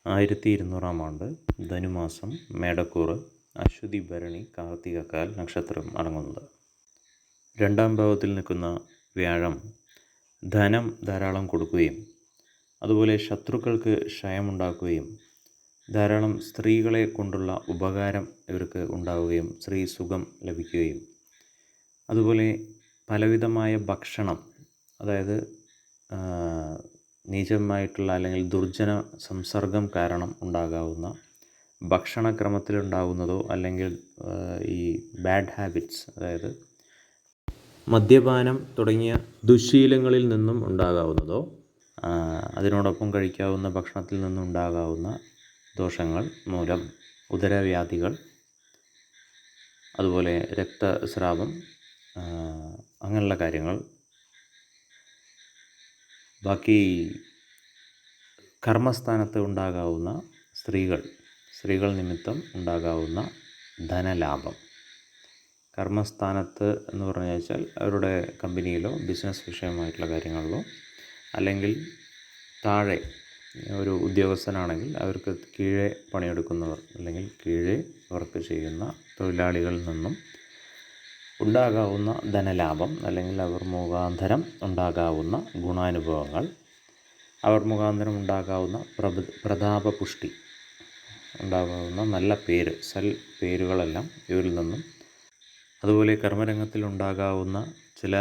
1200 ആണ്ട് ധനുമാസം മേടക്കൂറ് അശ്വതി ഭരണി കാർത്തികക്കാൽ നക്ഷത്രം അടങ്ങുന്നത്. രണ്ടാം ഭാവത്തിൽ നിൽക്കുന്ന വ്യാഴം ധനം ധാരാളം കൊടുക്കുകയും അതുപോലെ ശത്രുക്കൾക്ക് ക്ഷയമുണ്ടാക്കുകയും ധാരാളം സ്ത്രീകളെ കൊണ്ടുള്ള ഉപകാരം ഇവർക്ക് ഉണ്ടാവുകയും സ്ത്രീ സുഖം ലഭിക്കുകയും അതുപോലെ പലവിധമായ ഭക്ഷണം, അതായത് നീചമായിട്ടുള്ള അല്ലെങ്കിൽ ദുർജന സംസർഗം കാരണം ഉണ്ടാകാവുന്ന ഭക്ഷണക്രമത്തിലുണ്ടാകുന്നതോ അല്ലെങ്കിൽ ഈ ബാഡ് ഹാബിറ്റ്സ്, അതായത് മദ്യപാനം തുടങ്ങിയ ദുശ്ശീലങ്ങളിൽ നിന്നും ഉണ്ടാകാവുന്നതോ അതിനോടൊപ്പം കഴിക്കാവുന്ന ഭക്ഷണത്തിൽ നിന്നുണ്ടാകാവുന്ന ദോഷങ്ങൾ മൂലം ഉദരവ്യാധികൾ, അതുപോലെ രക്തസ്രാവം, അങ്ങനെയുള്ള കാര്യങ്ങൾ. ബാക്കി കർമ്മസ്ഥാനത്ത് ഉണ്ടാകാവുന്ന സ്ത്രീകൾ നിമിത്തം ഉണ്ടാകാവുന്ന ധനലാഭം. കർമ്മസ്ഥാനത്ത് എന്ന് പറഞ്ഞു വെച്ചാൽ അവരുടെ കമ്പനിയിലോ ബിസിനസ് വിഷയമായിട്ടുള്ള കാര്യങ്ങളിലോ, അല്ലെങ്കിൽ താഴെ ഒരു ഉദ്യോഗസ്ഥനാണെങ്കിൽ അവർക്ക് കീഴെ പണിയെടുക്കുന്നവർ അല്ലെങ്കിൽ കീഴെ വർക്ക് ചെയ്യുന്ന തൊഴിലാളികളിൽ നിന്നും ഉണ്ടാകാവുന്ന ധനലാഭം, അല്ലെങ്കിൽ അവർ മുഖാന്തരം ഉണ്ടാകാവുന്ന ഗുണാനുഭവങ്ങൾ, അവർ മുഖാന്തരം ഉണ്ടാകാവുന്ന പ്രതാപപുഷ്ടി, ഉണ്ടാകാവുന്ന നല്ല പേര്, പേരുകളെല്ലാം ഇവരിൽ നിന്നും, അതുപോലെ കർമ്മരംഗത്തിൽ ഉണ്ടാകാവുന്ന ചില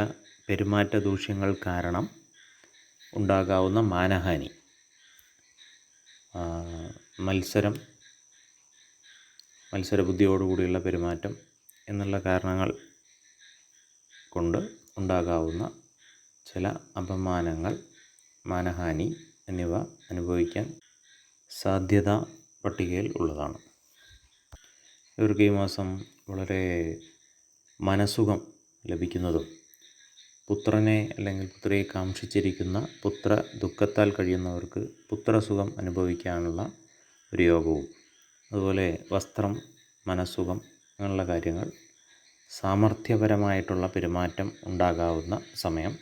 പെരുമാറ്റ ദൂഷ്യങ്ങൾ കാരണം ഉണ്ടാകാവുന്ന മാനഹാനി, മത്സരബുദ്ധിയോടുകൂടിയുള്ള പെരുമാറ്റം എന്നുള്ള കാരണങ്ങൾ കൊണ്ട് ഉണ്ടാകാവുന്ന ചില അപമാനങ്ങൾ, മാനഹാനി എന്നിവ അനുഭവിക്കാൻ സാധ്യത പട്ടികയിൽ ഉള്ളതാണ്. ഇവർക്ക് ഈ മാസം വളരെ മനസുഖം ലഭിക്കുന്നതും പുത്രനെ അല്ലെങ്കിൽ പുത്രിയെ കാക്ഷിച്ചിരിക്കുന്ന പുത്ര ദുഃഖത്താൽ കഴിയുന്നവർക്ക് പുത്രസുഖം അനുഭവിക്കാനുള്ള ഒരു യോഗവും, അതുപോലെ വസ്ത്രം, മനസുഖം അങ്ങനെയുള്ള കാര്യങ്ങൾ, സാമർഥ്യപരമായിട്ടുള്ള പെരുമാറ്റം ഉണ്ടാകാവുന്ന സമയം,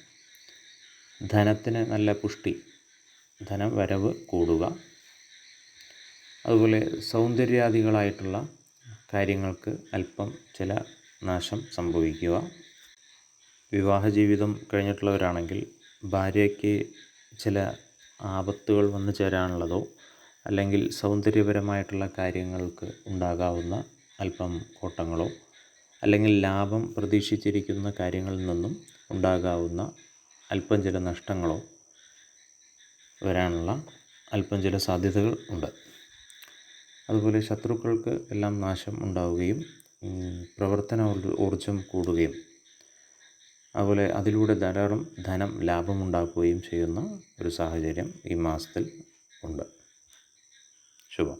ധനത്തിന് നല്ല പുഷ്ടി, ധനവരവ് കൂടുക, അതുപോലെ സൗന്ദര്യാദികളായിട്ടുള്ള കാര്യങ്ങൾക്ക് അല്പം ചില നാശം സംഭവിക്കുക. വിവാഹ ജീവിതം കഴിഞ്ഞിട്ടുള്ളവരാണെങ്കിൽ ഭാര്യയ്ക്ക് ചില ആപത്തുകൾ വന്നു ചേരാനുള്ളതോ അല്ലെങ്കിൽ സൗന്ദര്യപരമായിട്ടുള്ള കാര്യങ്ങൾക്ക് ഉണ്ടാകാവുന്ന അല്പം കോട്ടങ്ങളോ, അല്ലെങ്കിൽ ലാഭം പ്രതീക്ഷിച്ചിരിക്കുന്ന കാര്യങ്ങളിൽ നിന്നും ഉണ്ടാകാവുന്ന അല്പം ചില നഷ്ടങ്ങളോ വരാനുള്ള അല്പം ചില സാധ്യതകൾ ഉണ്ട്. അതുപോലെ ശത്രുക്കൾക്ക് എല്ലാം നാശം ഉണ്ടാവുകയും പ്രവർത്തന ഊർജം കൂടുകയും അതുപോലെ അതിലൂടെ ധാരാളം ധനം ലാഭമുണ്ടാക്കുകയും ചെയ്യുന്ന ഒരു സാഹചര്യം ഈ മാസത്തിൽ ഉണ്ട്. ശുഭം.